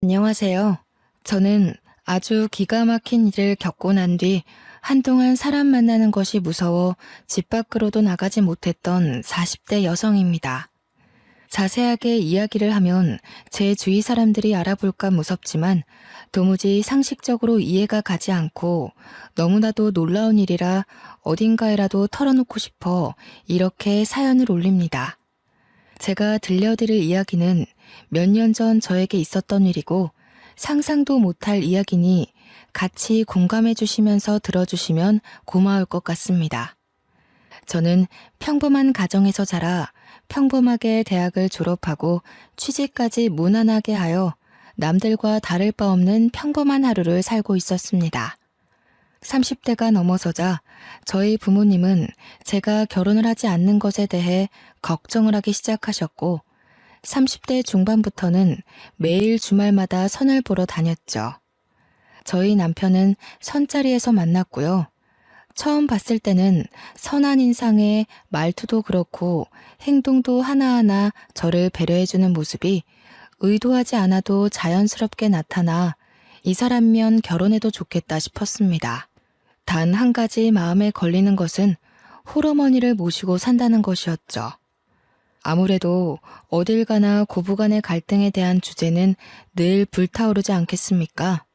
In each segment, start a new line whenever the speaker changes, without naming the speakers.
안녕하세요. 저는 아주 기가 막힌 일을 겪고 난 뒤 한동안 사람 만나는 것이 무서워 집 밖으로도 나가지 못했던 40대 여성입니다. 자세하게 이야기를 하면 제 주위 사람들이 알아볼까 무섭지만 도무지 상식적으로 이해가 가지 않고 너무나도 놀라운 일이라 어딘가에라도 털어놓고 싶어 이렇게 사연을 올립니다. 제가 들려드릴 이야기는 몇 년 전 저에게 있었던 일이고 상상도 못할 이야기니 같이 공감해 주시면서 들어주시면 고마울 것 같습니다. 저는 평범한 가정에서 자라 평범하게 대학을 졸업하고 취직까지 무난하게 하여 남들과 다를 바 없는 평범한 하루를 살고 있었습니다. 30대가 넘어서자 저희 부모님은 제가 결혼을 하지 않는 것에 대해 걱정을 하기 시작하셨고 30대 중반부터는 매일 주말마다 선을 보러 다녔죠. 저희 남편은 선자리에서 만났고요. 처음 봤을 때는 선한 인상에 말투도 그렇고 행동도 하나하나 저를 배려해주는 모습이 의도하지 않아도 자연스럽게 나타나 이 사람이면 결혼해도 좋겠다 싶었습니다. 단 한 가지 마음에 걸리는 것은 홀어머니를 모시고 산다는 것이었죠. 아무래도 어딜 가나 고부간의 갈등에 대한 주제는 늘 불타오르지 않겠습니까?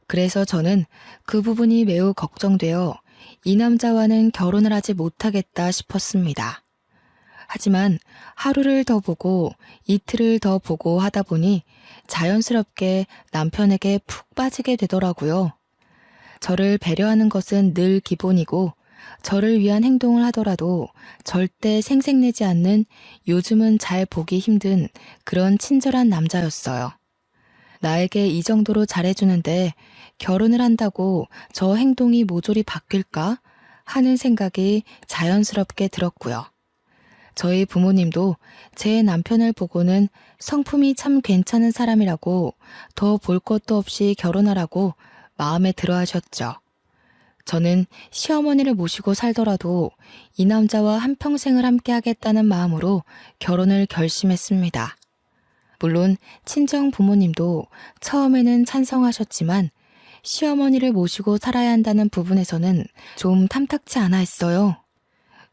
그래서 저는 그 부분이 매우 걱정되어 이 남자와는 결혼을 하지 못하겠다 싶었습니다. 하지만 하루를 더 보고 이틀을 더 보고 하다 보니 자연스럽게 남편에게 푹 빠지게 되더라고요. 저를 배려하는 것은 늘 기본이고 저를 위한 행동을 하더라도 절대 생색내지 않는 요즘은 잘 보기 힘든 그런 친절한 남자였어요. 나에게 이 정도로 잘해주는데 결혼을 한다고 저 행동이 모조리 바뀔까 하는 생각이 자연스럽게 들었고요. 저희 부모님도 제 남편을 보고는 성품이 참 괜찮은 사람이라고 더 볼 것도 없이 결혼하라고 마음에 들어 하셨죠. 저는 시어머니를 모시고 살더라도 이 남자와 한평생을 함께 하겠다는 마음으로 결혼을 결심했습니다. 물론 친정 부모님도 처음에는 찬성하셨지만 시어머니를 모시고 살아야 한다는 부분에서는 좀 탐탁치 않아 했어요.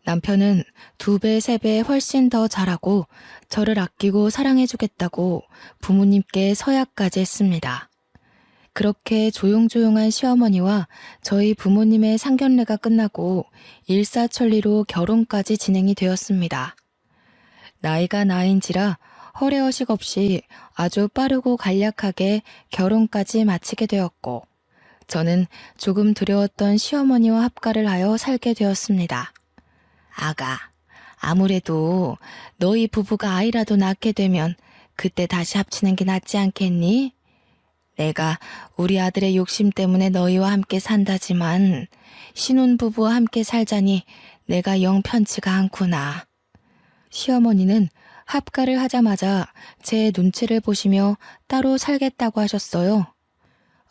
남편은 2배, 3배 훨씬 더 잘하고 저를 아끼고 사랑해주겠다고 부모님께 서약까지 했습니다. 그렇게 조용조용한 시어머니와 저희 부모님의 상견례가 끝나고 일사천리로 결혼까지 진행이 되었습니다. 나이가 나인지라 허례허식 없이 아주 빠르고 간략하게 결혼까지 마치게 되었고 저는 조금 두려웠던 시어머니와 합가를 하여 살게 되었습니다. 아가, 아무래도 너희 부부가 아이라도 낳게 되면 그때 다시 합치는 게 낫지 않겠니? 내가 우리 아들의 욕심 때문에 너희와 함께 산다지만 신혼부부와 함께 살자니 내가 영 편치가 않구나. 시어머니는 합가를 하자마자 제 눈치를 보시며 따로 살겠다고 하셨어요.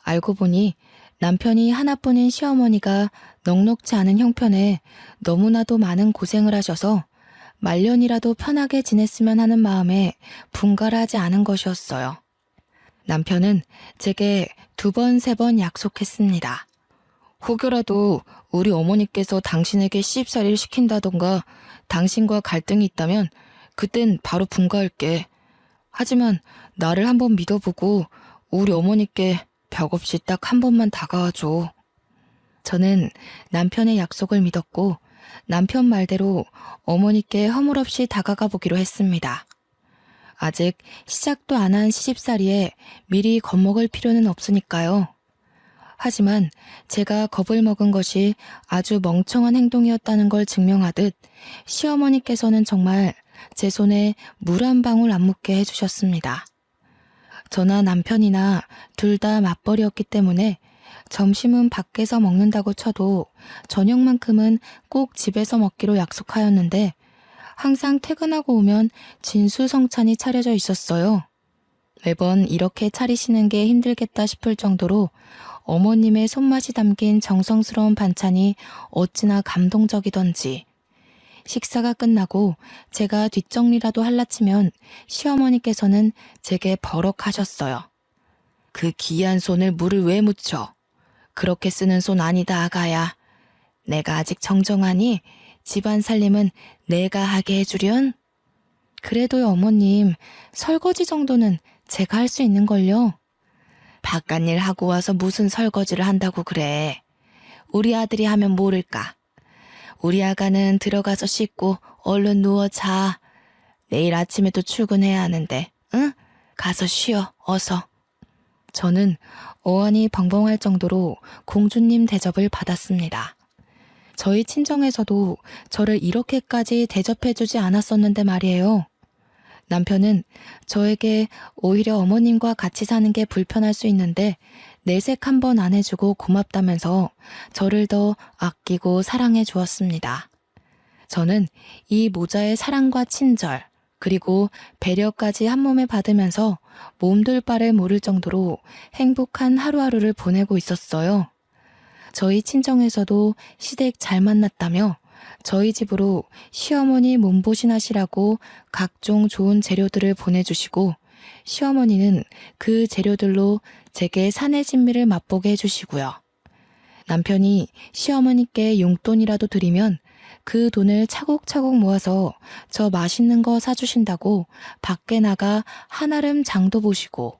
알고 보니 남편이 하나뿐인 시어머니가 넉넉지 않은 형편에 너무나도 많은 고생을 하셔서 말년이라도 편하게 지냈으면 하는 마음에 분가를 하지 않은 것이었어요. 남편은 제게 2번, 3번 약속했습니다. 혹여라도 우리 어머니께서 당신에게 시집살이를 시킨다던가 당신과 갈등이 있다면 그땐 바로 분가할게. 하지만 나를 한번 믿어보고 우리 어머니께 벽 없이 딱 한 번만 다가와줘. 저는 남편의 약속을 믿었고 남편 말대로 어머니께 허물없이 다가가 보기로 했습니다. 아직 시작도 안 한 시집살이에 미리 겁먹을 필요는 없으니까요. 하지만 제가 겁을 먹은 것이 아주 멍청한 행동이었다는 걸 증명하듯 시어머니께서는 정말 제 손에 물 한 방울 안 묻게 해주셨습니다. 저나 남편이나 둘 다 맞벌이였기 때문에 점심은 밖에서 먹는다고 쳐도 저녁만큼은 꼭 집에서 먹기로 약속하였는데 항상 퇴근하고 오면 진수성찬이 차려져 있었어요. 매번 이렇게 차리시는 게 힘들겠다 싶을 정도로 어머님의 손맛이 담긴 정성스러운 반찬이 어찌나 감동적이던지 식사가 끝나고 제가 뒷정리라도 할라치면 시어머니께서는 제게 버럭하셨어요. 그 귀한 손을 물을 왜 묻혀? 그렇게 쓰는 손 아니다, 아가야. 내가 아직 정정하니 집안 살림은 내가 하게 해주련? 그래도요, 어머님. 설거지 정도는 제가 할 수 있는걸요. 바깥일 하고 와서 무슨 설거지를 한다고 그래. 우리 아들이 하면 모를까. 우리 아가는 들어가서 씻고 얼른 누워 자. 내일 아침에도 출근해야 하는데, 응? 가서 쉬어, 어서. 저는 어안이 벙벙할 정도로 공주님 대접을 받았습니다. 저희 친정에서도 저를 이렇게까지 대접해주지 않았었는데 말이에요. 남편은 저에게 오히려 어머님과 같이 사는 게 불편할 수 있는데 내색 한 번 안 해주고 고맙다면서 저를 더 아끼고 사랑해 주었습니다. 저는 이 모자의 사랑과 친절, 그리고 배려까지 한 몸에 받으면서 몸둘 바를 모를 정도로 행복한 하루하루를 보내고 있었어요. 저희 친정에서도 시댁 잘 만났다며 저희 집으로 시어머니 몸보신하시라고 각종 좋은 재료들을 보내주시고 시어머니는 그 재료들로 제게 사내 진미를 맛보게 해주시고요. 남편이 시어머니께 용돈이라도 드리면 그 돈을 차곡차곡 모아서 저 맛있는 거 사주신다고 밖에 나가 한아름 장도 보시고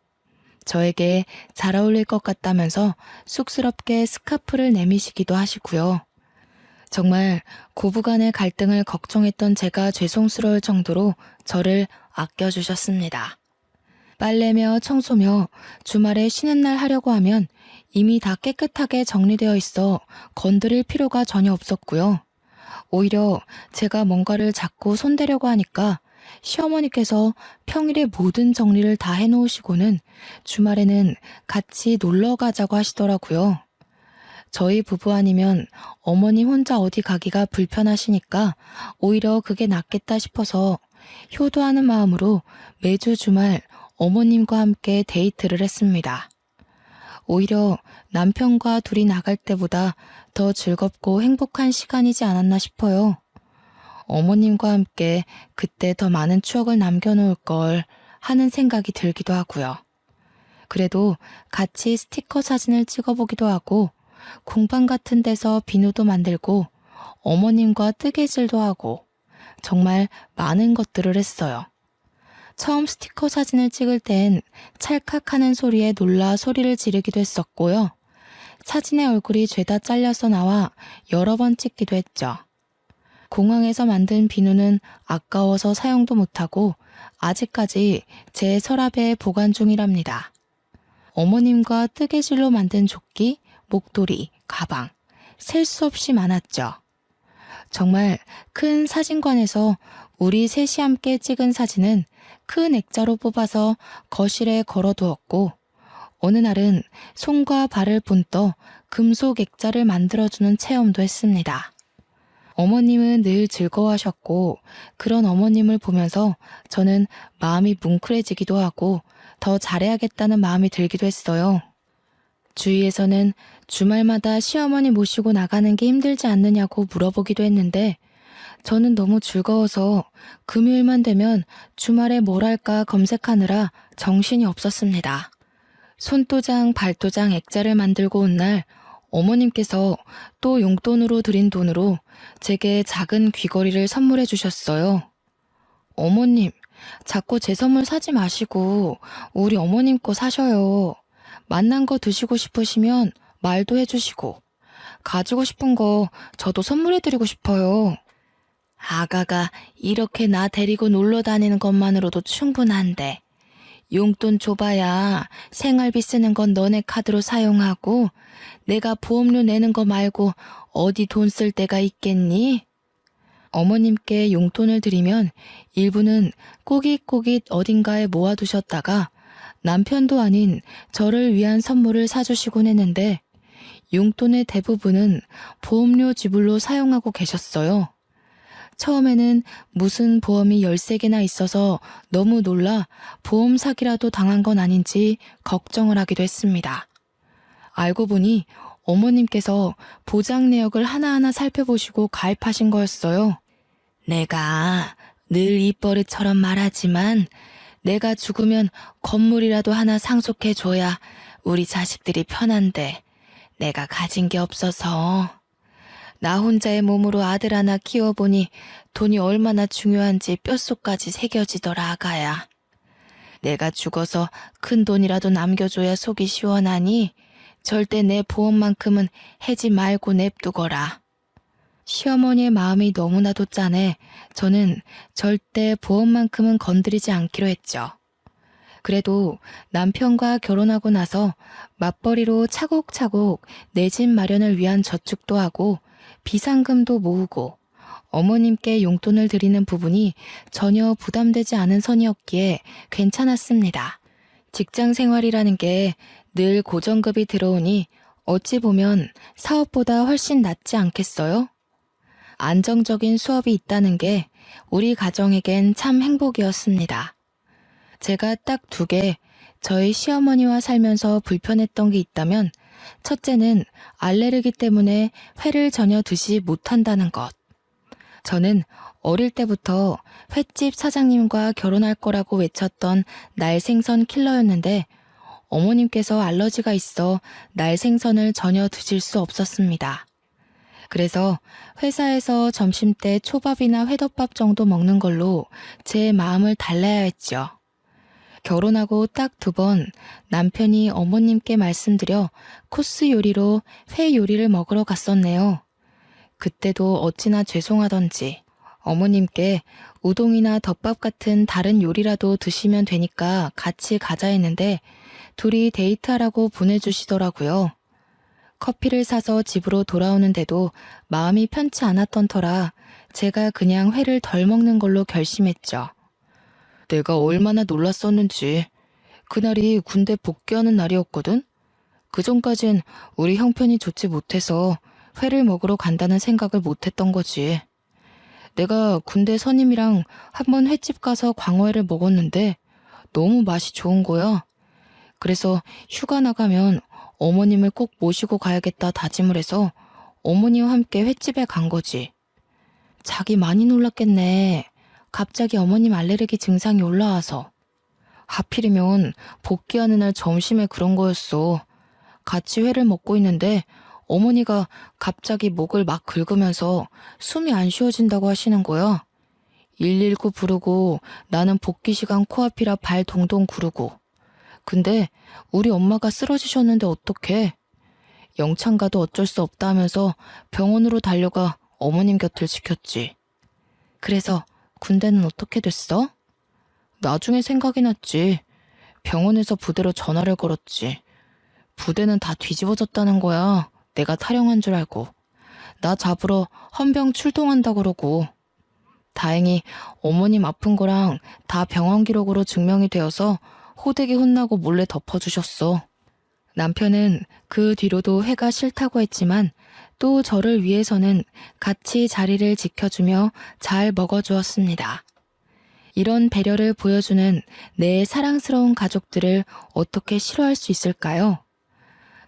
저에게 잘 어울릴 것 같다면서 쑥스럽게 스카프를 내미시기도 하시고요. 정말 고부간의 갈등을 걱정했던 제가 죄송스러울 정도로 저를 아껴주셨습니다. 빨래며 청소며 주말에 쉬는 날 하려고 하면 이미 다 깨끗하게 정리되어 있어 건드릴 필요가 전혀 없었고요. 오히려 제가 뭔가를 자꾸 손대려고 하니까 시어머니께서 평일에 모든 정리를 다 해놓으시고는 주말에는 같이 놀러 가자고 하시더라고요. 저희 부부 아니면 어머니 혼자 어디 가기가 불편하시니까 오히려 그게 낫겠다 싶어서 효도하는 마음으로 매주 주말 어머님과 함께 데이트를 했습니다. 오히려 남편과 둘이 나갈 때보다 더 즐겁고 행복한 시간이지 않았나 싶어요. 어머님과 함께 그때 더 많은 추억을 남겨놓을 걸 하는 생각이 들기도 하고요. 그래도 같이 스티커 사진을 찍어보기도 하고 공방 같은 데서 비누도 만들고 어머님과 뜨개질도 하고 정말 많은 것들을 했어요. 처음 스티커 사진을 찍을 땐 찰칵하는 소리에 놀라 소리를 지르기도 했었고요. 사진의 얼굴이 죄다 잘려서 나와 여러 번 찍기도 했죠. 공항에서 만든 비누는 아까워서 사용도 못하고 아직까지 제 서랍에 보관 중이랍니다. 어머님과 뜨개질로 만든 조끼, 목도리, 가방, 셀 수 없이 많았죠. 정말 큰 사진관에서 우리 셋이 함께 찍은 사진은 큰 액자로 뽑아서 거실에 걸어두었고 어느 날은 손과 발을 본떠 금속 액자를 만들어주는 체험도 했습니다. 어머님은 늘 즐거워하셨고 그런 어머님을 보면서 저는 마음이 뭉클해지기도 하고 더 잘해야겠다는 마음이 들기도 했어요. 주위에서는 주말마다 시어머니 모시고 나가는 게 힘들지 않느냐고 물어보기도 했는데 저는 너무 즐거워서 금요일만 되면 주말에 뭘 할까 검색하느라 정신이 없었습니다. 손도장, 발도장 액자를 만들고 온 날 어머님께서 또 용돈으로 드린 돈으로 제게 작은 귀걸이를 선물해 주셨어요. 어머님, 자꾸 제 선물 사지 마시고 우리 어머님 거 사셔요. 맛난 거 드시고 싶으시면 말도 해주시고 가지고 싶은 거 저도 선물해드리고 싶어요. 아가가 이렇게 나 데리고 놀러 다니는 것만으로도 충분한데 용돈 줘봐야 생활비 쓰는 건 너네 카드로 사용하고 내가 보험료 내는 거 말고 어디 돈 쓸 데가 있겠니? 어머님께 용돈을 드리면 일부는 꼬깃꼬깃 어딘가에 모아두셨다가 남편도 아닌 저를 위한 선물을 사주시곤 했는데 용돈의 대부분은 보험료 지불로 사용하고 계셨어요. 처음에는 무슨 보험이 13개나 있어서 너무 놀라 보험 사기라도 당한 건 아닌지 걱정을 하기도 했습니다. 알고 보니 어머님께서 보장 내역을 하나하나 살펴보시고 가입하신 거였어요. 내가 늘 입버릇처럼 말하지만 내가 죽으면 건물이라도 하나 상속해줘야 우리 자식들이 편한데 내가 가진 게 없어서. 나 혼자의 몸으로 아들 하나 키워보니 돈이 얼마나 중요한지 뼛속까지 새겨지더라, 아가야. 내가 죽어서 큰 돈이라도 남겨줘야 속이 시원하니 절대 내 보험만큼은 해지 말고 냅두거라. 시어머니의 마음이 너무나도 짠해 저는 절대 보험만큼은 건드리지 않기로 했죠. 그래도 남편과 결혼하고 나서 맞벌이로 차곡차곡 내 집 마련을 위한 저축도 하고 비상금도 모으고 어머님께 용돈을 드리는 부분이 전혀 부담되지 않은 선이었기에 괜찮았습니다. 직장 생활이라는 게 늘 고정급이 들어오니 어찌 보면 사업보다 훨씬 낫지 않겠어요? 안정적인 수업이 있다는 게 우리 가정에겐 참 행복이었습니다. 제가 딱 2개, 저희 시어머니와 살면서 불편했던 게 있다면 첫째는 알레르기 때문에 회를 전혀 드시 못한다는 것. 저는 어릴 때부터 횟집 사장님과 결혼할 거라고 외쳤던 날생선 킬러였는데 어머님께서 알러지가 있어 날생선을 전혀 드실 수 없었습니다. 그래서 회사에서 점심때 초밥이나 회덮밥 정도 먹는 걸로 제 마음을 달래야 했죠. 결혼하고 딱 2번 남편이 어머님께 말씀드려 코스 요리로 회 요리를 먹으러 갔었네요. 그때도 어찌나 죄송하던지 어머님께 우동이나 덮밥 같은 다른 요리라도 드시면 되니까 같이 가자 했는데 둘이 데이트하라고 보내주시더라고요. 커피를 사서 집으로 돌아오는데도 마음이 편치 않았던 터라 제가 그냥 회를 덜 먹는 걸로 결심했죠. 내가 얼마나 놀랐었는지. 그날이 군대 복귀하는 날이었거든. 그전까진 우리 형편이 좋지 못해서 회를 먹으러 간다는 생각을 못했던 거지. 내가 군대 선임이랑 한번 횟집 가서 광어회를 먹었는데 너무 맛이 좋은 거야. 그래서 휴가 나가면 어머님을 꼭 모시고 가야겠다 다짐을 해서 어머니와 함께 횟집에 간 거지. 자기 많이 놀랐겠네. 갑자기 어머님 알레르기 증상이 올라와서. 하필이면 복귀하는 날 점심에 그런 거였어. 같이 회를 먹고 있는데 어머니가 갑자기 목을 막 긁으면서 숨이 안 쉬어진다고 하시는 거야. 119 부르고 나는 복귀 시간 코앞이라 발 동동 구르고. 근데 우리 엄마가 쓰러지셨는데 어떡해. 영창 가도 어쩔 수 없다 하면서 병원으로 달려가 어머님 곁을 지켰지. 그래서 군대는 어떻게 됐어? 나중에 생각이 났지. 병원에서 부대로 전화를 걸었지. 부대는 다 뒤집어졌다는 거야. 내가 탈영한 줄 알고. 나 잡으러 헌병 출동한다 그러고. 다행히 어머님 아픈 거랑 다 병원 기록으로 증명이 되어서 호되게 혼나고 몰래 덮어주셨어. 남편은 그 뒤로도 회가 싫다고 했지만 또 저를 위해서는 같이 자리를 지켜주며 잘 먹어주었습니다. 이런 배려를 보여주는 내 사랑스러운 가족들을 어떻게 싫어할 수 있을까요?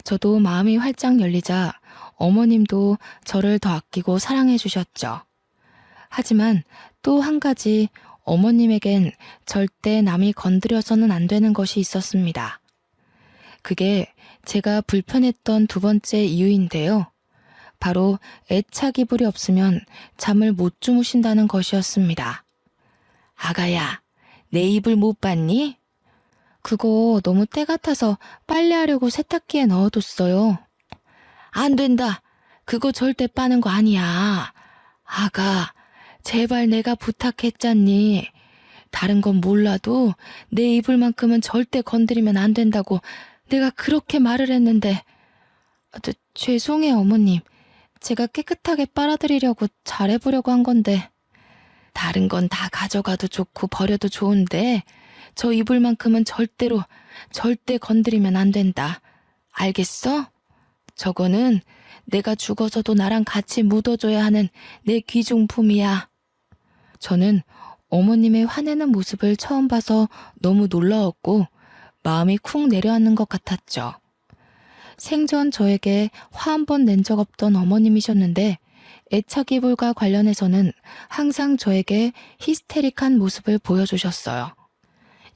저도 마음이 활짝 열리자 어머님도 저를 더 아끼고 사랑해 주셨죠. 하지만 또 한 가지 어머님에겐 절대 남이 건드려서는 안 되는 것이 있었습니다. 그게 제가 불편했던 2번째 이유인데요. 바로 애착 이불이 없으면 잠을 못 주무신다는 것이었습니다. 아가야, 내 이불 못 봤니? 그거 너무 때 같아서 빨래하려고 세탁기에 넣어뒀어요. 안 된다. 그거 절대 빠는 거 아니야. 아가, 제발 내가 부탁했잖니. 다른 건 몰라도 내 이불만큼은 절대 건드리면 안 된다고 내가 그렇게 말을 했는데. 죄송해요, 어머님. 제가 깨끗하게 빨아드리려고 잘해보려고 한 건데. 다른 건 다 가져가도 좋고 버려도 좋은데 저 이불만큼은 절대 건드리면 안 된다. 알겠어? 저거는 내가 죽어서도 나랑 같이 묻어줘야 하는 내 귀중품이야. 저는 어머님의 화내는 모습을 처음 봐서 너무 놀라웠고 마음이 쿵 내려앉는 것 같았죠. 생전 저에게 화 한 번 낸 적 없던 어머님이셨는데 애착 이불과 관련해서는 항상 저에게 히스테릭한 모습을 보여주셨어요.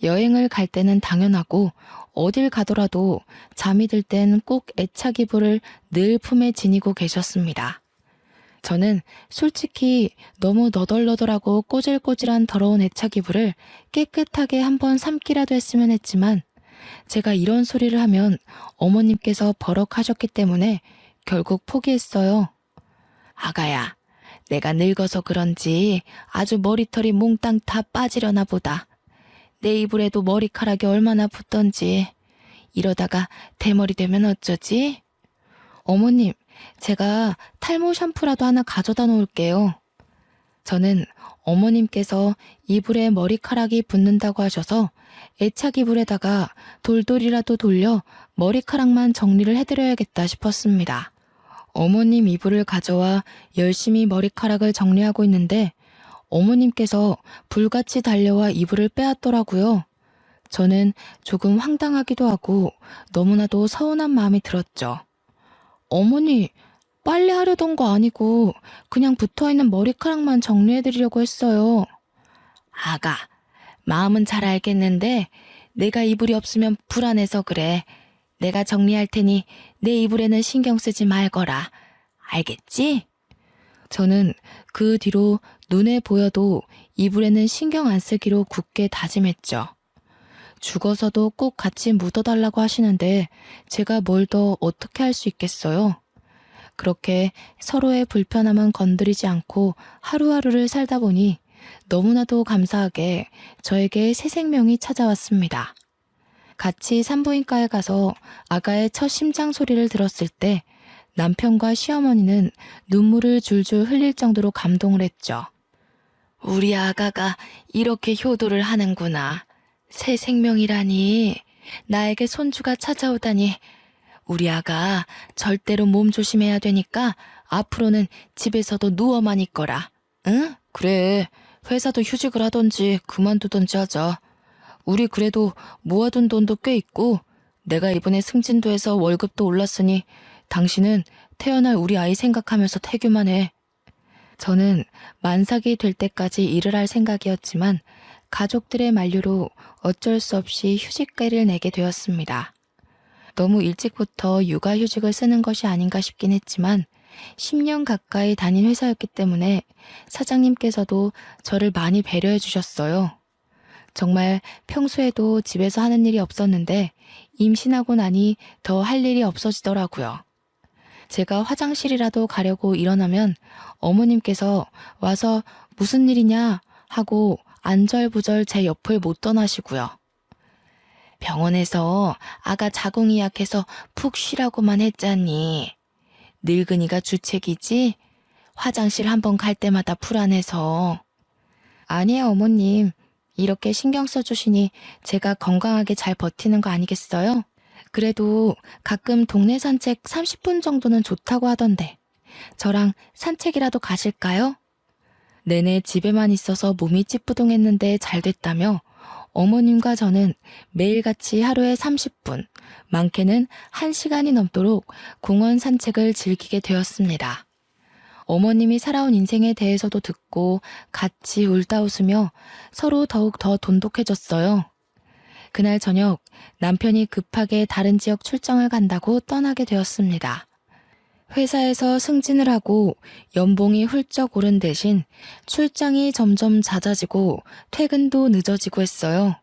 여행을 갈 때는 당연하고 어딜 가더라도 잠이 들 땐 꼭 애착 이불을 늘 품에 지니고 계셨습니다. 저는 솔직히 너무 너덜너덜하고 꼬질꼬질한 더러운 애착 이불을 깨끗하게 한번 삶기라도 했으면 했지만 제가 이런 소리를 하면 어머님께서 버럭하셨기 때문에 결국 포기했어요. 아가야, 내가 늙어서 그런지 아주 머리털이 몽땅 다 빠지려나 보다. 내 이불에도 머리카락이 얼마나 붙던지. 이러다가 대머리 되면 어쩌지? 어머님, 제가 탈모 샴푸라도 하나 가져다 놓을게요. 저는 어머님께서 이불에 머리카락이 붙는다고 하셔서 애착 이불에다가 돌돌이라도 돌려 머리카락만 정리를 해드려야겠다 싶었습니다. 어머님 이불을 가져와 열심히 머리카락을 정리하고 있는데 어머님께서 불같이 달려와 이불을 빼앗더라고요. 저는 조금 황당하기도 하고 너무나도 서운한 마음이 들었죠. 어머니, 빨래 하려던 거 아니고 그냥 붙어있는 머리카락만 정리해드리려고 했어요. 아가, 마음은 잘 알겠는데 내가 이불이 없으면 불안해서 그래. 내가 정리할 테니 내 이불에는 신경 쓰지 말거라. 알겠지? 저는 그 뒤로 눈에 보여도 이불에는 신경 안 쓰기로 굳게 다짐했죠. 죽어서도 꼭 같이 묻어달라고 하시는데 제가 뭘 더 어떻게 할 수 있겠어요? 그렇게 서로의 불편함은 건드리지 않고 하루하루를 살다 보니 너무나도 감사하게 저에게 새 생명이 찾아왔습니다. 같이 산부인과에 가서 아가의 첫 심장 소리를 들었을 때 남편과 시어머니는 눈물을 줄줄 흘릴 정도로 감동을 했죠. 우리 아가가 이렇게 효도를 하는구나. 새 생명이라니. 나에게 손주가 찾아오다니. 우리 아가 절대로 몸 조심해야 되니까 앞으로는 집에서도 누워만 있거라. 응? 그래. 회사도 휴직을 하던지 그만두던지 하자. 우리 그래도 모아둔 돈도 꽤 있고 내가 이번에 승진도해서 월급도 올랐으니 당신은 태어날 우리 아이 생각하면서 태교만 해. 저는 만삭이 될 때까지 일을 할 생각이었지만 가족들의 만류로 어쩔 수 없이 휴직계를 내게 되었습니다. 너무 일찍부터 육아휴직을 쓰는 것이 아닌가 싶긴 했지만 10년 가까이 다닌 회사였기 때문에 사장님께서도 저를 많이 배려해 주셨어요. 정말 평소에도 집에서 하는 일이 없었는데 임신하고 나니 더 할 일이 없어지더라고요. 제가 화장실이라도 가려고 일어나면 어머님께서 와서 무슨 일이냐 하고 안절부절 제 옆을 못 떠나시고요. 병원에서 아가 자궁이 약해서 푹 쉬라고만 했잖니. 늙은이가 주책이지? 화장실 한번 갈 때마다 불안해서. 아니에요, 어머님. 이렇게 신경 써주시니 제가 건강하게 잘 버티는 거 아니겠어요? 그래도 가끔 동네 산책 30분 정도는 좋다고 하던데 저랑 산책이라도 가실까요? 내내 집에만 있어서 몸이 찌뿌둥했는데 잘 됐다며 어머님과 저는 매일같이 하루에 30분, 많게는 1시간이 넘도록 공원 산책을 즐기게 되었습니다. 어머님이 살아온 인생에 대해서도 듣고 같이 울다 웃으며 서로 더욱 더 돈독해졌어요. 그날 저녁 남편이 급하게 다른 지역 출장을 간다고 떠나게 되었습니다. 회사에서 승진을 하고 연봉이 훌쩍 오른 대신 출장이 점점 잦아지고 퇴근도 늦어지고 했어요.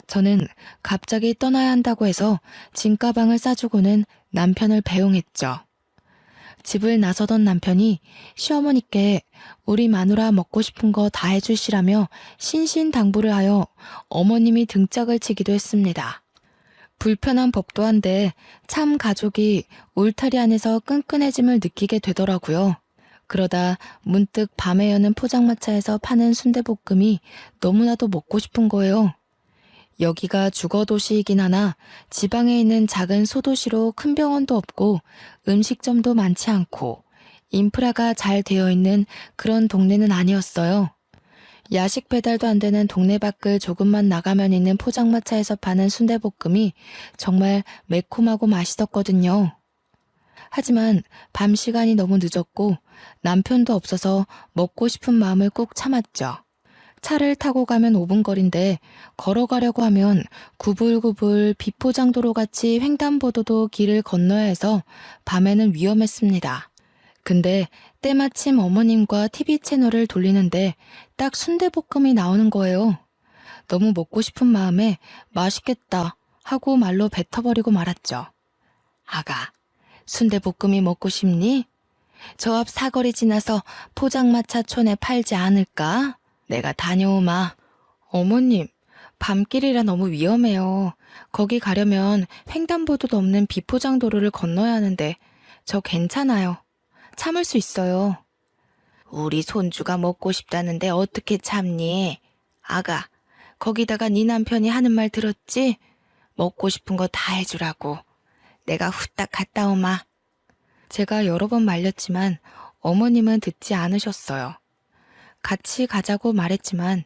저는 갑자기 떠나야 한다고 해서 짐가방을 싸주고는 남편을 배웅했죠. 집을 나서던 남편이 시어머니께 우리 마누라 먹고 싶은 거 다 해주시라며 신신당부를 하여 어머님이 등짝을 치기도 했습니다. 불편한 법도 한데 참 가족이 울타리 안에서 끈끈해짐을 느끼게 되더라고요. 그러다 문득 밤에 여는 포장마차에서 파는 순대볶음이 너무나도 먹고 싶은 거예요. 여기가 주거도시이긴 하나 지방에 있는 작은 소도시로 큰 병원도 없고 음식점도 많지 않고 인프라가 잘 되어 있는 그런 동네는 아니었어요. 야식 배달도 안 되는 동네 밖을 조금만 나가면 있는 포장마차에서 파는 순대볶음이 정말 매콤하고 맛있었거든요. 하지만 밤 시간이 너무 늦었고 남편도 없어서 먹고 싶은 마음을 꾹 참았죠. 차를 타고 가면 5분 거리인데 걸어가려고 하면 구불구불 비포장도로 같이 횡단보도도 길을 건너야 해서 밤에는 위험했습니다. 근데 때마침 어머님과 TV 채널을 돌리는데 딱 순대볶음이 나오는 거예요. 너무 먹고 싶은 마음에 맛있겠다 하고 말로 뱉어버리고 말았죠. 아가, 순대볶음이 먹고 싶니? 저 앞 사거리 지나서 포장마차촌에 팔지 않을까? 내가 다녀오마. 어머님, 밤길이라 너무 위험해요. 거기 가려면 횡단보도도 없는 비포장도로를 건너야 하는데 저 괜찮아요. 참을 수 있어요. 우리 손주가 먹고 싶다는데 어떻게 참니? 아가, 거기다가 네 남편이 하는 말 들었지? 먹고 싶은 거 다 해주라고. 내가 후딱 갔다 오마. 제가 여러 번 말렸지만 어머님은 듣지 않으셨어요. 같이 가자고 말했지만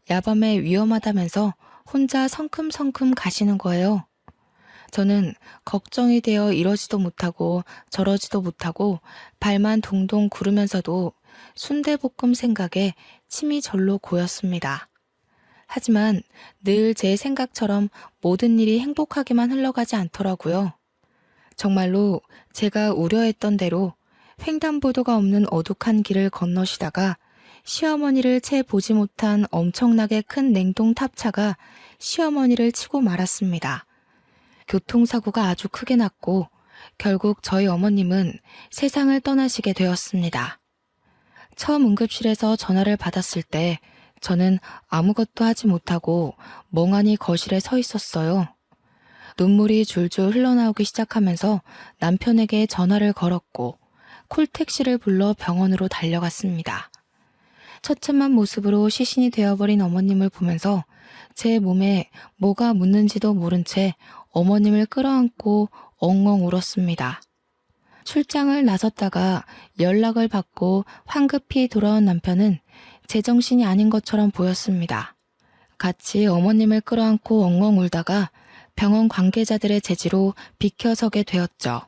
야밤에 위험하다면서 혼자 성큼성큼 가시는 거예요. 저는 걱정이 되어 이러지도 못하고 저러지도 못하고 발만 동동 구르면서도 순대볶음 생각에 침이 절로 고였습니다. 하지만 늘 제 생각처럼 모든 일이 행복하게만 흘러가지 않더라고요. 정말로 제가 우려했던 대로 횡단보도가 없는 어둑한 길을 건너시다가 시어머니를 채 보지 못한 엄청나게 큰 냉동 탑차가 시어머니를 치고 말았습니다. 교통사고가 아주 크게 났고 결국 저희 어머님은 세상을 떠나시게 되었습니다. 처음 응급실에서 전화를 받았을 때 저는 아무것도 하지 못하고 멍하니 거실에 서 있었어요. 눈물이 줄줄 흘러나오기 시작하면서 남편에게 전화를 걸었고 콜택시를 불러 병원으로 달려갔습니다. 처참한 모습으로 시신이 되어버린 어머님을 보면서 제 몸에 뭐가 묻는지도 모른 채 어머님을 끌어안고 엉엉 울었습니다. 출장을 나섰다가 연락을 받고 황급히 돌아온 남편은 제정신이 아닌 것처럼 보였습니다. 같이 어머님을 끌어안고 엉엉 울다가 병원 관계자들의 제지로 비켜서게 되었죠.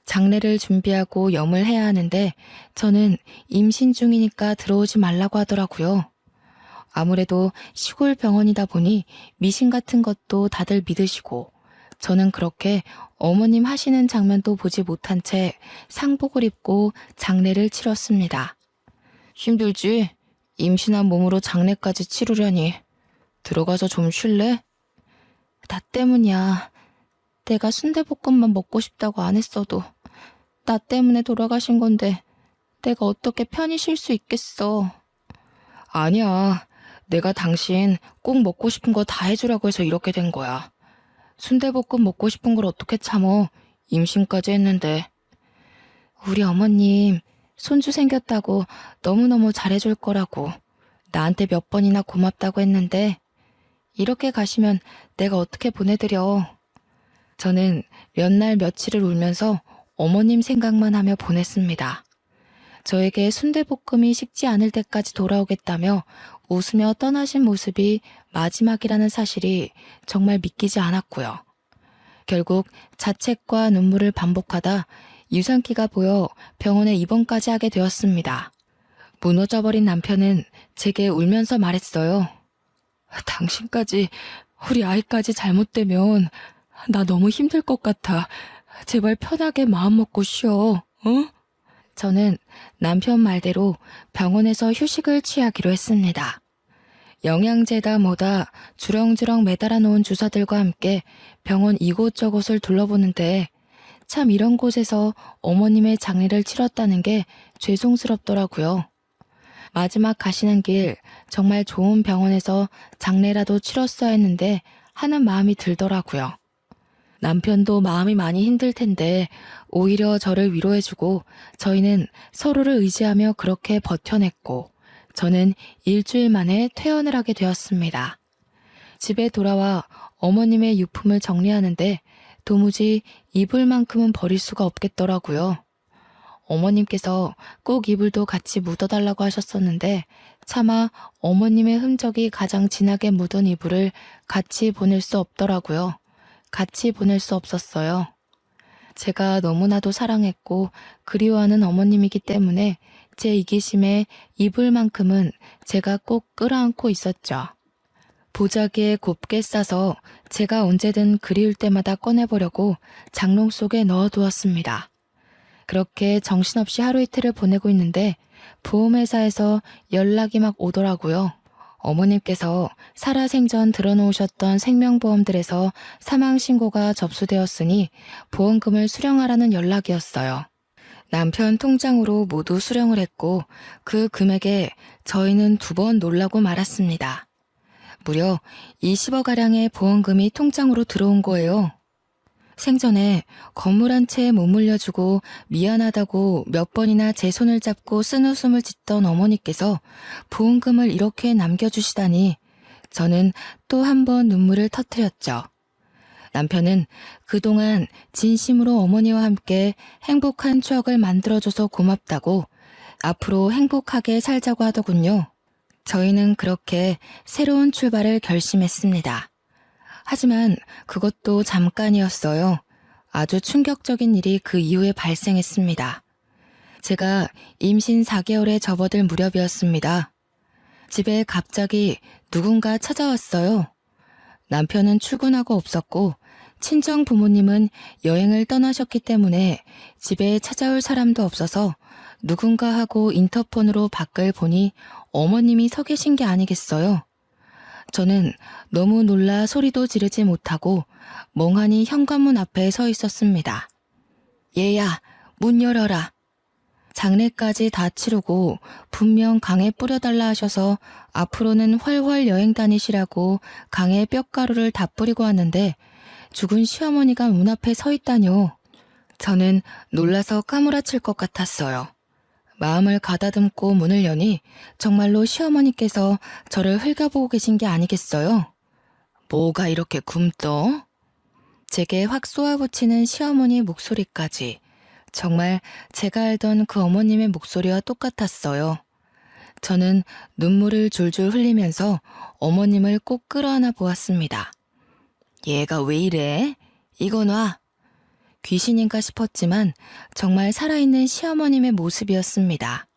장례를 준비하고 염을 해야 하는데 저는 임신 중이니까 들어오지 말라고 하더라고요. 아무래도 시골 병원이다 보니 미신 같은 것도 다들 믿으시고 저는 그렇게 어머님 하시는 장면도 보지 못한 채 상복을 입고 장례를 치렀습니다. 힘들지? 임신한 몸으로 장례까지 치르려니. 들어가서 좀 쉴래? 나 때문이야. 내가 순대볶음만 먹고 싶다고 안 했어도 나 때문에 돌아가신 건데 내가 어떻게 편히 쉴 수 있겠어. 아니야. 내가 당신 꼭 먹고 싶은 거 다 해주라고 해서 이렇게 된 거야. 순대볶음 먹고 싶은 걸 어떻게 참어. 임신까지 했는데. 우리 어머님 손주 생겼다고 너무너무 잘해줄 거라고 나한테 몇 번이나 고맙다고 했는데 이렇게 가시면 내가 어떻게 보내드려. 저는 몇 날 며칠을 울면서 어머님 생각만 하며 보냈습니다. 저에게 순대볶음이 식지 않을 때까지 돌아오겠다며 웃으며 떠나신 모습이 마지막이라는 사실이 정말 믿기지 않았고요. 결국 자책과 눈물을 반복하다 유산기가 보여 병원에 입원까지 하게 되었습니다. 무너져버린 남편은 제게 울면서 말했어요. 당신까지, 우리 아이까지 잘못되면 나 너무 힘들 것 같아. 제발 편하게 마음 먹고 쉬어, 응? 저는 남편 말대로 병원에서 휴식을 취하기로 했습니다. 영양제다 뭐다 주렁주렁 매달아 놓은 주사들과 함께 병원 이곳저곳을 둘러보는데 참 이런 곳에서 어머님의 장례를 치렀다는 게 죄송스럽더라고요. 마지막 가시는 길 정말 좋은 병원에서 장례라도 치렀어야 했는데 하는 마음이 들더라고요. 남편도 마음이 많이 힘들 텐데 오히려 저를 위로해주고 저희는 서로를 의지하며 그렇게 버텨냈고 저는 일주일 만에 퇴원을 하게 되었습니다. 집에 돌아와 어머님의 유품을 정리하는데 도무지 이불만큼은 버릴 수가 없겠더라고요. 어머님께서 꼭 이불도 같이 묻어달라고 하셨었는데 차마 어머님의 흔적이 가장 진하게 묻은 이불을 같이 보낼 수 없더라고요. 같이 보낼 수 없었어요. 제가 너무나도 사랑했고 그리워하는 어머님이기 때문에 제 이기심에 이불만큼은 제가 꼭 끌어안고 있었죠. 보자기에 곱게 싸서 제가 언제든 그리울 때마다 꺼내보려고 장롱 속에 넣어두었습니다. 그렇게 정신없이 하루 이틀을 보내고 있는데 보험회사에서 연락이 막 오더라고요. 어머님께서 살아생전 들어놓으셨던 생명보험들에서 사망신고가 접수되었으니 보험금을 수령하라는 연락이었어요. 남편 통장으로 모두 수령을 했고 그 금액에 저희는 2번 놀라고 말았습니다. 무려 20억가량의 보험금이 통장으로 들어온 거예요. 생전에 건물 한 채에 못 물려주고 미안하다고 몇 번이나 제 손을 잡고 쓴웃음을 짓던 어머니께서 보험금을 이렇게 남겨주시다니 저는 또 한 번 눈물을 터뜨렸죠. 남편은 그동안 진심으로 어머니와 함께 행복한 추억을 만들어줘서 고맙다고 앞으로 행복하게 살자고 하더군요. 저희는 그렇게 새로운 출발을 결심했습니다. 하지만 그것도 잠깐이었어요. 아주 충격적인 일이 그 이후에 발생했습니다. 제가 임신 4개월에 접어들 무렵이었습니다. 집에 갑자기 누군가 찾아왔어요. 남편은 출근하고 없었고 친정 부모님은 여행을 떠나셨기 때문에 집에 찾아올 사람도 없어서 누군가 하고 인터폰으로 밖을 보니 어머님이 서 계신 게 아니겠어요. 저는 너무 놀라 소리도 지르지 못하고 멍하니 현관문 앞에 서 있었습니다. 얘야, 문 열어라. 장례까지 다 치르고 분명 강에 뿌려달라 하셔서 앞으로는 훨훨 여행 다니시라고 강에 뼈가루를 다 뿌리고 왔는데 죽은 시어머니가 문 앞에 서 있다뇨. 저는 놀라서 까무라칠 것 같았어요. 마음을 가다듬고 문을 여니 정말로 시어머니께서 저를 흘겨보고 계신 게 아니겠어요? 뭐가 이렇게 굼떠? 제게 확 쏘아붙이는 시어머니의 목소리까지 정말 제가 알던 그 어머님의 목소리와 똑같았어요. 저는 눈물을 줄줄 흘리면서 어머님을 꼭 끌어안아 보았습니다. 얘가 왜 이래? 이거 놔. 귀신인가 싶었지만 정말 살아있는 시어머님의 모습이었습니다.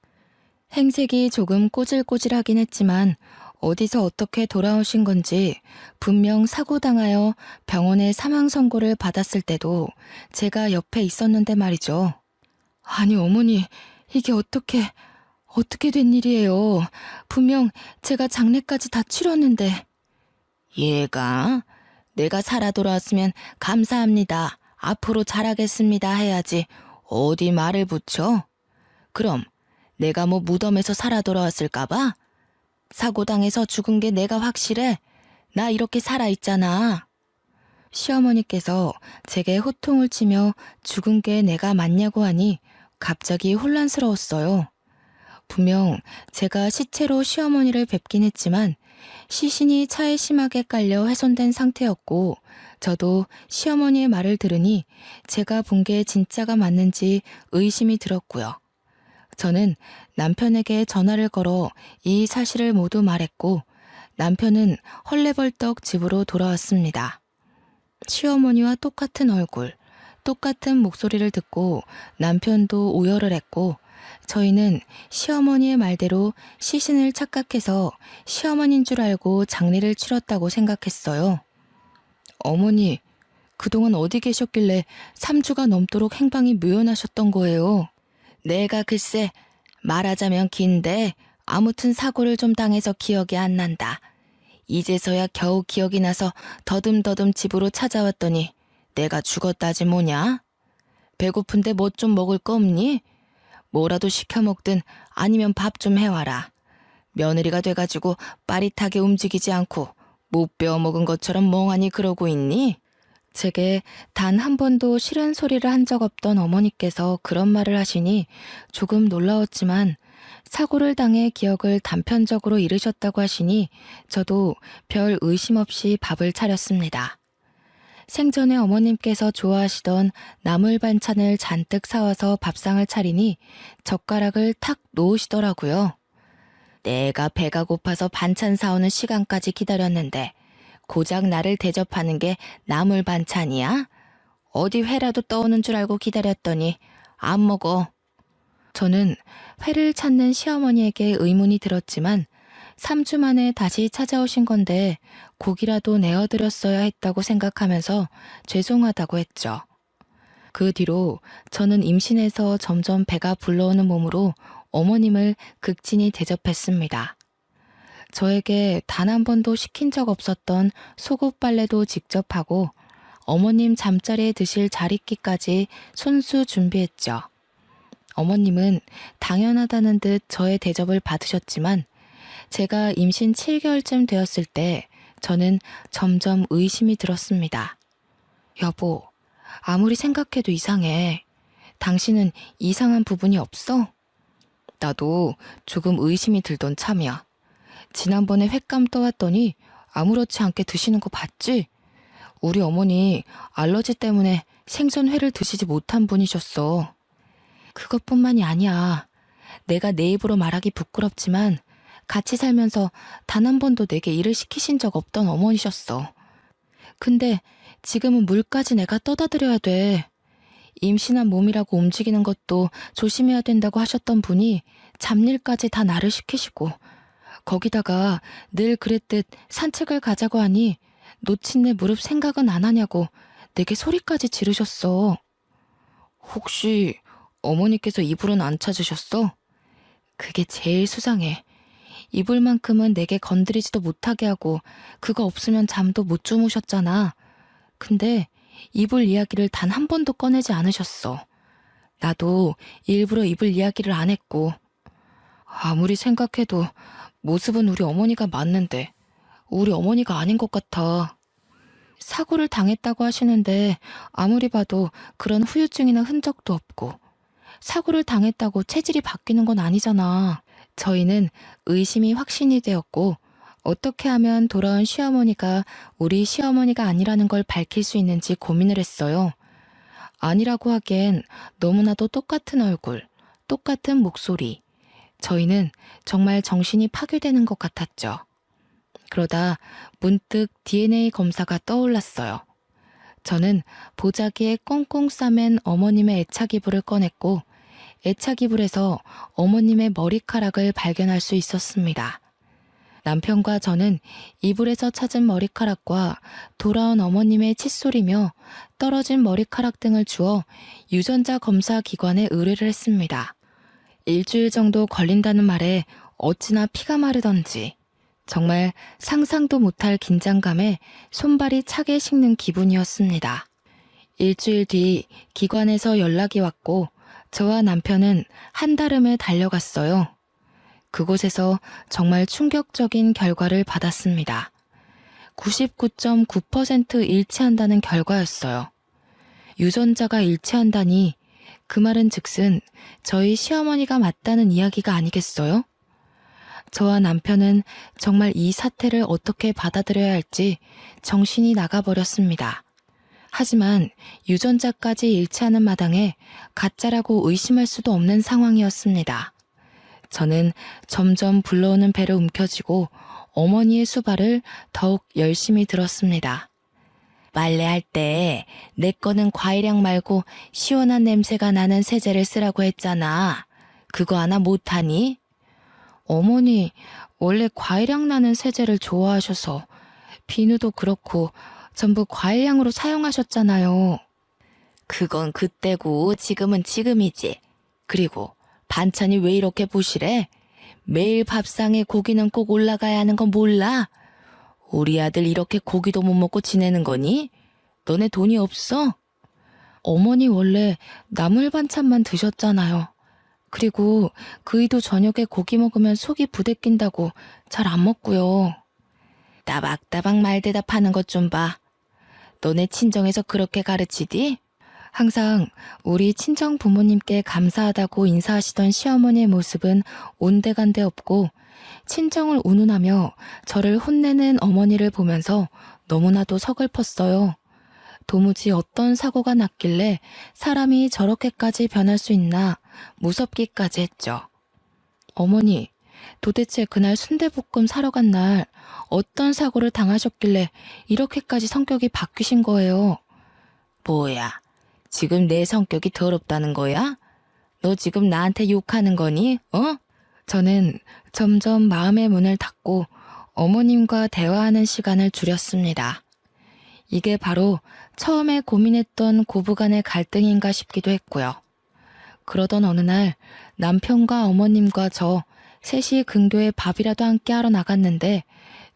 행색이 조금 꼬질꼬질하긴 했지만 어디서 어떻게 돌아오신 건지 분명 사고당하여 병원에 사망 선고를 받았을 때도 제가 옆에 있었는데 말이죠. 아니 어머니, 이게 어떻게 된 일이에요. 분명 제가 장례까지 다 치렀는데. 얘가 내가 살아 돌아왔으면 감사합니다. 앞으로 잘하겠습니다 해야지 어디 말을 붙여? 그럼 내가 뭐 무덤에서 살아 돌아왔을까봐? 사고당해서 죽은 게 내가 확실해? 나 이렇게 살아있잖아. 시어머니께서 제게 호통을 치며 죽은 게 내가 맞냐고 하니 갑자기 혼란스러웠어요. 분명 제가 시체로 시어머니를 뵙긴 했지만 시신이 차에 심하게 깔려 훼손된 상태였고 저도 시어머니의 말을 들으니 제가 본 게 진짜가 맞는지 의심이 들었고요. 저는 남편에게 전화를 걸어 이 사실을 모두 말했고 남편은 헐레벌떡 집으로 돌아왔습니다. 시어머니와 똑같은 얼굴, 똑같은 목소리를 듣고 남편도 오열을 했고 저희는 시어머니의 말대로 시신을 착각해서 시어머니인 줄 알고 장례를 치렀다고 생각했어요. 어머니, 그동안 어디 계셨길래 3주가 넘도록 행방이 묘연하셨던 거예요. 내가 글쎄 말하자면 긴데 아무튼 사고를 좀 당해서 기억이 안 난다. 이제서야 겨우 기억이 나서 더듬더듬 집으로 찾아왔더니 내가 죽었다지 뭐냐? 배고픈데 뭐 좀 먹을 거 없니? 뭐라도 시켜 먹든 아니면 밥 좀 해와라. 며느리가 돼가지고 빠릿하게 움직이지 않고 못 배워 먹은 것처럼 멍하니 그러고 있니? 제게 단 한 번도 싫은 소리를 한 적 없던 어머니께서 그런 말을 하시니 조금 놀라웠지만 사고를 당해 기억을 단편적으로 잃으셨다고 하시니 저도 별 의심 없이 밥을 차렸습니다. 생전에 어머님께서 좋아하시던 나물 반찬을 잔뜩 사와서 밥상을 차리니 젓가락을 탁 놓으시더라고요. 내가 배가 고파서 반찬 사오는 시간까지 기다렸는데 고작 나를 대접하는 게 나물 반찬이야? 어디 회라도 떠오는 줄 알고 기다렸더니 안 먹어. 저는 회를 찾는 시어머니에게 의문이 들었지만 3주 만에 다시 찾아오신 건데 고기라도 내어드렸어야 했다고 생각하면서 죄송하다고 했죠. 그 뒤로 저는 임신해서 점점 배가 불러오는 몸으로 어머님을 극진히 대접했습니다. 저에게 단 한 번도 시킨 적 없었던 속옷 빨래도 직접 하고 어머님 잠자리에 드실 자릿기까지 손수 준비했죠. 어머님은 당연하다는 듯 저의 대접을 받으셨지만 제가 임신 7개월쯤 되었을 때 저는 점점 의심이 들었습니다. 여보, 아무리 생각해도 이상해. 당신은 이상한 부분이 없어? 나도 조금 의심이 들던 참이야. 지난번에 횟감 떠왔더니 아무렇지 않게 드시는 거 봤지? 우리 어머니 알러지 때문에 생선회를 드시지 못한 분이셨어. 그것뿐만이 아니야. 내가 내 입으로 말하기 부끄럽지만 같이 살면서 단 한 번도 내게 일을 시키신 적 없던 어머니셨어. 근데 지금은 물까지 내가 떠다 드려야 돼. 임신한 몸이라고 움직이는 것도 조심해야 된다고 하셨던 분이 잡일까지 다 나를 시키시고 거기다가 늘 그랬듯 산책을 가자고 하니 놓친 내 무릎 생각은 안 하냐고 내게 소리까지 지르셨어. 혹시 어머니께서 이불은 안 찾으셨어? 그게 제일 수상해. 이불만큼은 내게 건드리지도 못하게 하고 그거 없으면 잠도 못 주무셨잖아. 근데 이불 이야기를 단 한 번도 꺼내지 않으셨어. 나도 일부러 이불 이야기를 안 했고. 아무리 생각해도 모습은 우리 어머니가 맞는데 우리 어머니가 아닌 것 같아. 사고를 당했다고 하시는데 아무리 봐도 그런 후유증이나 흔적도 없고 사고를 당했다고 체질이 바뀌는 건 아니잖아. 저희는 의심이 확신이 되었고 어떻게 하면 돌아온 시어머니가 우리 시어머니가 아니라는 걸 밝힐 수 있는지 고민을 했어요. 아니라고 하기엔 너무나도 똑같은 얼굴, 똑같은 목소리. 저희는 정말 정신이 파괴되는 것 같았죠. 그러다 문득 DNA 검사가 떠올랐어요. 저는 보자기에 꽁꽁 싸맨 어머님의 애착 이불을 꺼냈고 애착 이불에서 어머님의 머리카락을 발견할 수 있었습니다. 남편과 저는 이불에서 찾은 머리카락과 돌아온 어머님의 칫솔이며 떨어진 머리카락 등을 주어 유전자 검사 기관에 의뢰를 했습니다. 일주일 정도 걸린다는 말에 어찌나 피가 마르던지 정말 상상도 못할 긴장감에 손발이 차게 식는 기분이었습니다. 일주일 뒤 기관에서 연락이 왔고 저와 남편은 한달음에 달려갔어요. 그곳에서 정말 충격적인 결과를 받았습니다. 99.9% 일치한다는 결과였어요. 유전자가 일치한다니 그 말은 즉슨 저희 시어머니가 맞다는 이야기가 아니겠어요? 저와 남편은 정말 이 사태를 어떻게 받아들여야 할지 정신이 나가버렸습니다. 하지만 유전자까지 일치하는 마당에 가짜라고 의심할 수도 없는 상황이었습니다. 저는 점점 불러오는 배를 움켜쥐고 어머니의 수발을 더욱 열심히 들었습니다. 빨래할 때 내 거는 과일향 말고 시원한 냄새가 나는 세제를 쓰라고 했잖아. 그거 하나 못하니? 어머니, 원래 과일향 나는 세제를 좋아하셔서 비누도 그렇고 전부 과일향으로 사용하셨잖아요. 그건 그때고 지금은 지금이지. 그리고 반찬이 왜 이렇게 부실해? 매일 밥상에 고기는 꼭 올라가야 하는 건 몰라? 우리 아들 이렇게 고기도 못 먹고 지내는 거니? 너네 돈이 없어? 어머니 원래 나물 반찬만 드셨잖아요. 그리고 그이도 저녁에 고기 먹으면 속이 부대낀다고 잘 안 먹고요. 따박따박 말대답하는 것 좀 봐. 너네 친정에서 그렇게 가르치디? 항상 우리 친정 부모님께 감사하다고 인사하시던 시어머니의 모습은 온데간데 없고 친정을 운운하며 저를 혼내는 어머니를 보면서 너무나도 서글펐어요. 도무지 어떤 사고가 났길래 사람이 저렇게까지 변할 수 있나 무섭기까지 했죠. 어머니, 도대체 그날 순대볶음 사러 간 날 어떤 사고를 당하셨길래 이렇게까지 성격이 바뀌신 거예요? 뭐야, 지금 내 성격이 더럽다는 거야? 너 지금 나한테 욕하는 거니? 어? 저는 점점 마음의 문을 닫고 어머님과 대화하는 시간을 줄였습니다. 이게 바로 처음에 고민했던 고부간의 갈등인가 싶기도 했고요. 그러던 어느 날 남편과 어머님과 저 셋이 근교에 밥이라도 함께 하러 나갔는데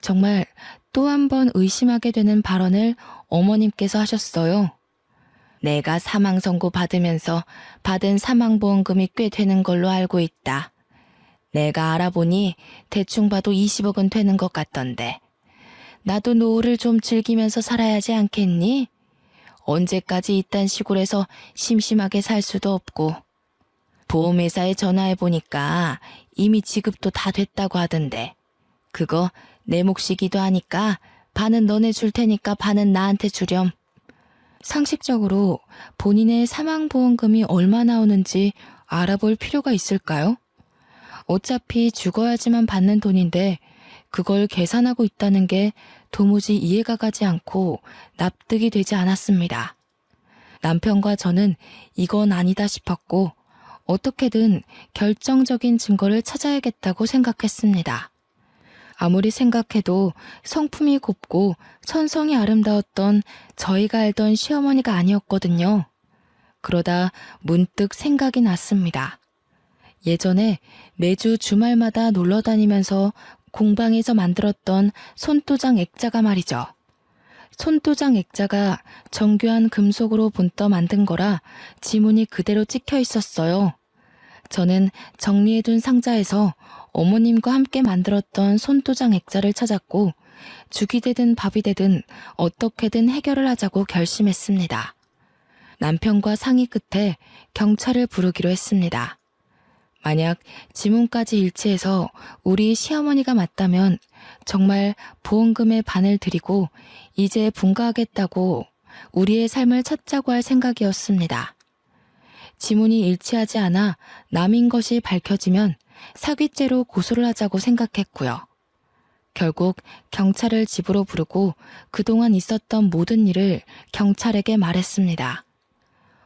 정말 또 한 번 의심하게 되는 발언을 어머님께서 하셨어요. 내가 사망 선고 받으면서 받은 사망보험금이 꽤 되는 걸로 알고 있다. 내가 알아보니 대충 봐도 20억은 되는 것 같던데. 나도 노후를 좀 즐기면서 살아야지 않겠니? 언제까지 이딴 시골에서 심심하게 살 수도 없고. 보험회사에 전화해보니까 이미 지급도 다 됐다고 하던데. 그거 내 몫이기도 하니까 반은 너네 줄 테니까 반은 나한테 주렴. 상식적으로 본인의 사망보험금이 얼마 나오는지 알아볼 필요가 있을까요? 어차피 죽어야지만 받는 돈인데 그걸 계산하고 있다는 게 도무지 이해가 가지 않고 납득이 되지 않았습니다. 남편과 저는 이건 아니다 싶었고 어떻게든 결정적인 증거를 찾아야겠다고 생각했습니다. 아무리 생각해도 성품이 곱고 천성이 아름다웠던 저희가 알던 시어머니가 아니었거든요. 그러다 문득 생각이 났습니다. 예전에 매주 주말마다 놀러 다니면서 공방에서 만들었던 손도장 액자가 말이죠. 손도장 액자가 정교한 금속으로 본떠 만든 거라 지문이 그대로 찍혀 있었어요. 저는 정리해둔 상자에서 어머님과 함께 만들었던 손도장 액자를 찾았고 죽이 되든 밥이 되든 어떻게든 해결을 하자고 결심했습니다. 남편과 상의 끝에 경찰을 부르기로 했습니다. 만약 지문까지 일치해서 우리 시어머니가 맞다면 정말 보험금의 반을 드리고 이제 분가하겠다고 우리의 삶을 찾자고 할 생각이었습니다. 지문이 일치하지 않아 남인 것이 밝혀지면 사기죄로 고소를 하자고 생각했고요. 결국 경찰을 집으로 부르고 그동안 있었던 모든 일을 경찰에게 말했습니다.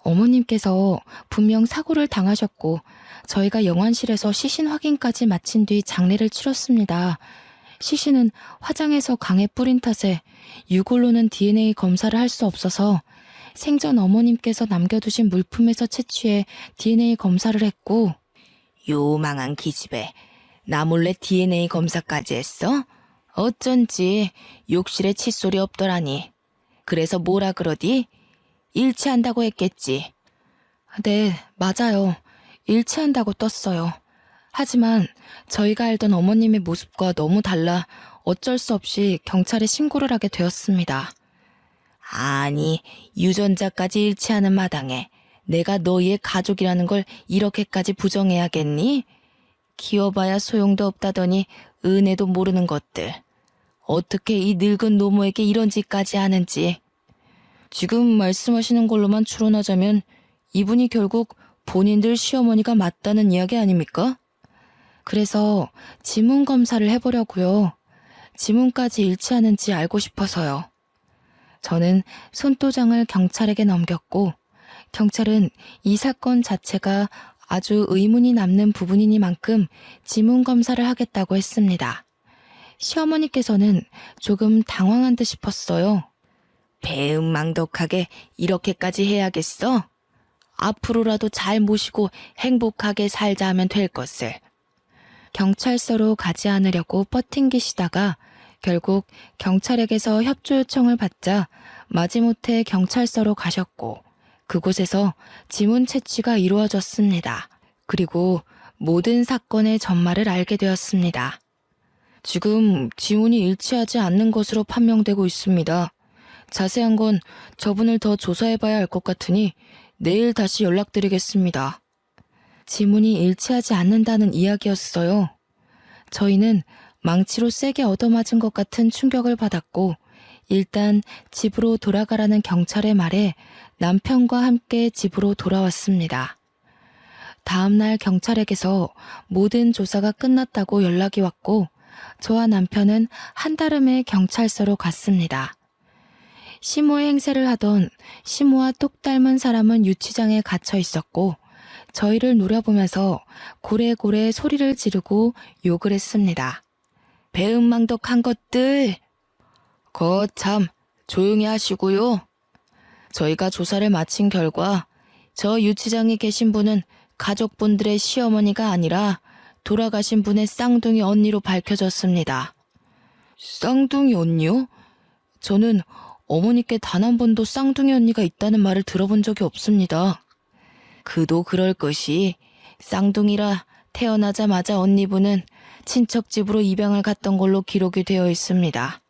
어머님께서 분명 사고를 당하셨고 저희가 영안실에서 시신 확인까지 마친 뒤 장례를 치렀습니다. 시신은 화장해서 강에 뿌린 탓에 유골로는 DNA 검사를 할 수 없어서 생전 어머님께서 남겨두신 물품에서 채취해 DNA 검사를 했고 요망한 기집애 나 몰래 DNA 검사까지 했어? 어쩐지 욕실에 칫솔이 없더라니. 그래서 뭐라 그러디? 일치한다고 했겠지. 네, 맞아요. 일치한다고 떴어요. 하지만 저희가 알던 어머님의 모습과 너무 달라 어쩔 수 없이 경찰에 신고를 하게 되었습니다. 아니, 유전자까지 일치하는 마당에 내가 너희의 가족이라는 걸 이렇게까지 부정해야겠니? 키워봐야 소용도 없다더니 은혜도 모르는 것들. 어떻게 이 늙은 노모에게 이런 짓까지 하는지. 지금 말씀하시는 걸로만 추론하자면 이분이 결국 본인들 시어머니가 맞다는 이야기 아닙니까? 그래서 지문 검사를 해보려고요. 지문까지 일치하는지 알고 싶어서요. 저는 손도장을 경찰에게 넘겼고 경찰은 이 사건 자체가 아주 의문이 남는 부분이니만큼 지문 검사를 하겠다고 했습니다. 시어머니께서는 조금 당황한 듯 싶었어요. 배은망덕하게 이렇게까지 해야겠어? 앞으로라도 잘 모시고 행복하게 살자 하면 될 것을. 경찰서로 가지 않으려고 버팅기시다가 결국 경찰에게서 협조 요청을 받자 마지못해 경찰서로 가셨고 그곳에서 지문 채취가 이루어졌습니다. 그리고 모든 사건의 전말을 알게 되었습니다. 지금 지문이 일치하지 않는 것으로 판명되고 있습니다. 자세한 건 저분을 더 조사해봐야 할 것 같으니 내일 다시 연락드리겠습니다. 지문이 일치하지 않는다는 이야기였어요. 저희는 망치로 세게 얻어맞은 것 같은 충격을 받았고 일단 집으로 돌아가라는 경찰의 말에 남편과 함께 집으로 돌아왔습니다. 다음날 경찰에게서 모든 조사가 끝났다고 연락이 왔고 저와 남편은 한달음에 경찰서로 갔습니다. 시모의 행세를 하던 시모와 똑 닮은 사람은 유치장에 갇혀 있었고 저희를 노려보면서 고래고래 소리를 지르고 욕을 했습니다. 배은망덕한 것들! 거참, 조용히 하시고요. 저희가 조사를 마친 결과 저 유치장에 계신 분은 가족분들의 시어머니가 아니라 돌아가신 분의 쌍둥이 언니로 밝혀졌습니다. 쌍둥이 언니요? 저는 어머니께 단 한 번도 쌍둥이 언니가 있다는 말을 들어본 적이 없습니다. 그도 그럴 것이 쌍둥이라 태어나자마자 언니분은 친척 집으로 입양을 갔던 걸로 기록이 되어 있습니다.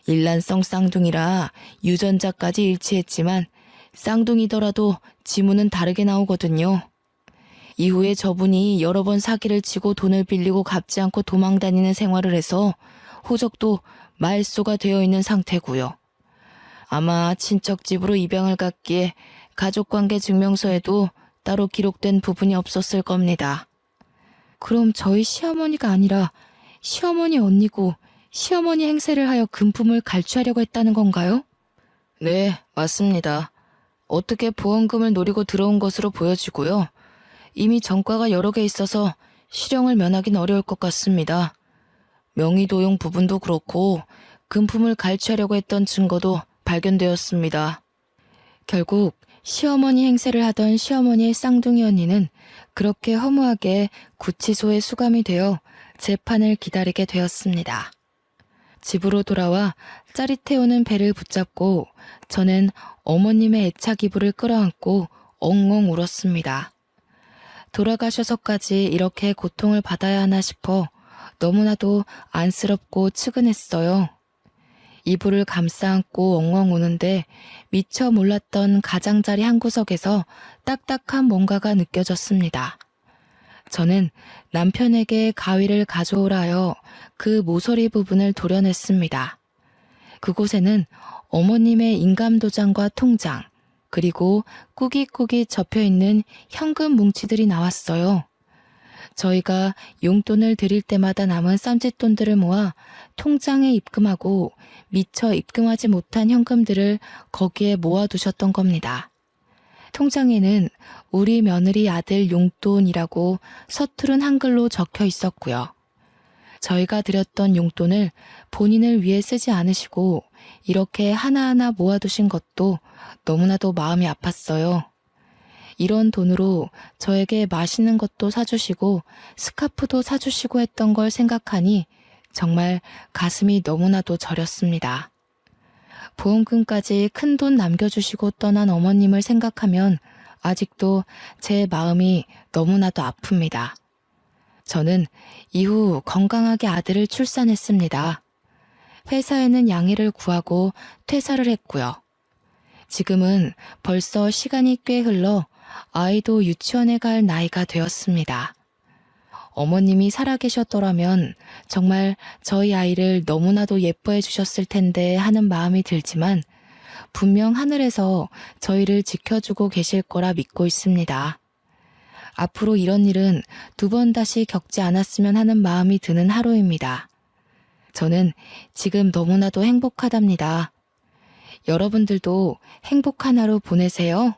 일란성 쌍둥이라 유전자까지 일치했지만 쌍둥이더라도 지문은 다르게 나오거든요. 이후에 저분이 여러 번 사기를 치고 돈을 빌리고 갚지 않고 도망다니는 생활을 해서 호적도 말소가 되어 있는 상태고요. 아마 친척 집으로 입양을 갔기에 가족관계 증명서에도 따로 기록된 부분이 없었을 겁니다. 그럼 저희 시어머니가 아니라 시어머니 언니고 시어머니 행세를 하여 금품을 갈취하려고 했다는 건가요? 네, 맞습니다. 어떻게 보험금을 노리고 들어온 것으로 보여지고요. 이미 전과가 여러 개 있어서 실형을 면하긴 어려울 것 같습니다. 명의도용 부분도 그렇고 금품을 갈취하려고 했던 증거도 발견되었습니다. 결국 시어머니 행세를 하던 시어머니의 쌍둥이 언니는 그렇게 허무하게 구치소에 수감이 되어 재판을 기다리게 되었습니다. 집으로 돌아와 짜릿해오는 배를 붙잡고 저는 어머님의 애착 이불을 끌어안고 엉엉 울었습니다. 돌아가셔서까지 이렇게 고통을 받아야 하나 싶어 너무나도 안쓰럽고 측은했어요. 이불을 감싸 안고 엉엉 우는데 미처 몰랐던 가장자리 한 구석에서 딱딱한 뭔가가 느껴졌습니다. 저는 남편에게 가위를 가져오라 하여 그 모서리 부분을 도려냈습니다. 그곳에는 어머님의 인감도장과 통장, 그리고 꾸깃꾸깃 접혀있는 현금 뭉치들이 나왔어요. 저희가 용돈을 드릴 때마다 남은 쌈짓돈들을 모아 통장에 입금하고 미처 입금하지 못한 현금들을 거기에 모아두셨던 겁니다. 통장에는 우리 며느리 아들 용돈이라고 서투른 한글로 적혀 있었고요. 저희가 드렸던 용돈을 본인을 위해 쓰지 않으시고 이렇게 하나하나 모아두신 것도 너무나도 마음이 아팠어요. 이런 돈으로 저에게 맛있는 것도 사주시고 스카프도 사주시고 했던 걸 생각하니 정말 가슴이 너무나도 저렸습니다. 보험금까지 큰 돈 남겨주시고 떠난 어머님을 생각하면 아직도 제 마음이 너무나도 아픕니다. 저는 이후 건강하게 아들을 출산했습니다. 회사에는 양해를 구하고 퇴사를 했고요. 지금은 벌써 시간이 꽤 흘러 아이도 유치원에 갈 나이가 되었습니다. 어머님이 살아계셨더라면 정말 저희 아이를 너무나도 예뻐해 주셨을 텐데 하는 마음이 들지만 분명 하늘에서 저희를 지켜주고 계실 거라 믿고 있습니다. 앞으로 이런 일은 두 번 다시 겪지 않았으면 하는 마음이 드는 하루입니다. 저는 지금 너무나도 행복하답니다. 여러분들도 행복한 하루 보내세요.